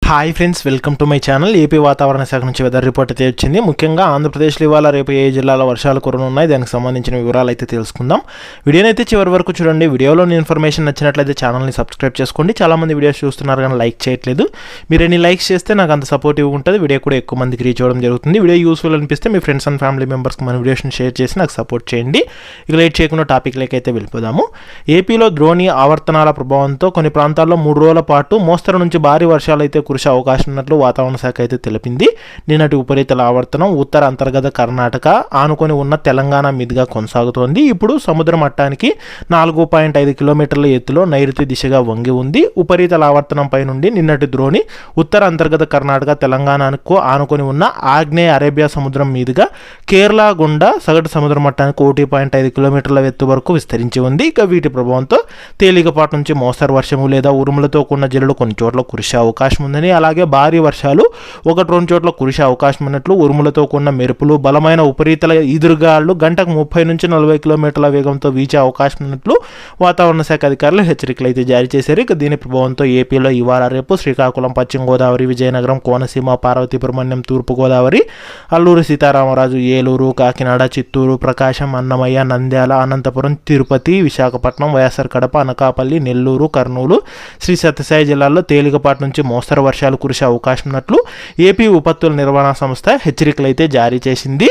Hi friends, welcome to my channel. AP వాతావరణ శాఖ నుంచి వెదర్ రిపోర్ట్ అయితే వచ్చింది. ముఖ్యంగా ఆంధ్రప్రదేశ్లో ఇవాళ రేపు ఏ జిల్లాలో వర్షాలు కురనున్నాయి, దానికి సంబంధించిన వివరాలు అయితే తెలుసుకుందాం. వీడియోని అయితే చివరి వరకు చూడండి. వీడియోలోని ఇన్ఫర్మేషన్ నచ్చినట్లయితే ఛానల్ని సబ్స్క్రైబ్ చేసుకోండి. చాలామంది వీడియోస్ చూస్తున్నారు కానీ లైక్ చేయట్లేదు. మీరు ఎన్ని లైక్స్ చేస్తే నాకు అంత సపోర్టివ్ ఉంటుంది, వీడియో కూడా ఎక్కువ మందికి రీచ్ అవ్వడం జరుగుతుంది. వీడియో యూస్ఫుల్ అనిపిస్తే మీ ఫ్రెండ్స్ అండ్ ఫ్యామిలీ మెంబర్స్కి మన వీడియోస్ని షేర్ చేసి నాకు సపోర్ట్ చేయండి. ఇక లేట్ చేయకుండా టాపిక్లోకి అయితే వెళ్ళిపోదాము. ఏపీలో ద్రోణి ఆవర్తనాల ప్రభావంతో కొన్ని ప్రాంతాల్లో 3 రోజుల పాటు మోస్తరు నుంచి భారీ వర్షాలు అయితే కురిసే అవకాశం ఉన్నట్లు వాతావరణ శాఖ అయితే తెలిపింది. నిన్నటి ఉపరితల ఆవర్తనం ఉత్తర అంతర్గత కర్ణాటక ఆనుకొని ఉన్న తెలంగాణ మీదుగా కొనసాగుతోంది. ఇప్పుడు సముద్ర మట్టానికి 4.5 కిలోమీటర్ల ఎత్తులో నైరుతి దిశగా వంగి ఉంది. ఉపరితల ఆవర్తనంపై నుండి నిన్నటి ద్రోణి ఉత్తర అంతర్గత కర్ణాటక తెలంగాణకు ఆనుకొని ఉన్న ఆగ్నేయ అరేబియా సముద్రం మీదుగా కేరళ గుండా సగటు సముద్ర మట్టానికి 1.5 కిలోమీటర్ల ఎత్తు వరకు విస్తరించి ఉంది. ఇక వీటి ప్రభావంతో తేలికపాటి నుంచి మోస్తరు వర్షము లేదా ఉరుములతో కూడిన జల్లులు కొన్ని చోట్ల కురిసే అవకాశం ఉందని, అలాగే భారీ వర్షాలు 1-2 చోట్ల కురిసే అవకాశం ఉన్నట్లు, ఉరుములతో కూడిన మెరుపులు, బలమైన ఉపరితల ఈదురుగాళ్లు గంటకు 30 నుంచి 40 కిలోమీటర్ల వేగంతో వీచే అవకాశం ఉన్నట్లు వాతావరణ శాఖ అధికారులు హెచ్చరికలు అయితే జారీ చేశారు. ఇక దీని ప్రభావంతో ఏపీలో ఇవాళ రేపు శ్రీకాకుళం, పశ్చిమ గోదావరి, విజయనగరం, కోనసీమ, పార్వతీపురం, తూర్పు గోదావరి, అల్లూరు సీతారామరాజు, ఏలూరు, కాకినాడ, చిత్తూరు, ప్రకాశం, అన్నమయ్య, నంద్యాల, అనంతపురం, తిరుపతి, విశాఖపట్నం, వైఎస్ఆర్ కడప, అనకాపల్లి, నెల్లూరు, కర్నూలు, శ్రీ సత్యసాయి జిల్లాల్లో తేలికపాటి నుంచి మోస్తరు వర్షాలు కురిసే అవకాశం ఉన్నట్లు ఏపీ విపత్తుల నిర్వహణ సంస్థ హెచ్చరికలు అయితే జారీ చేసింది.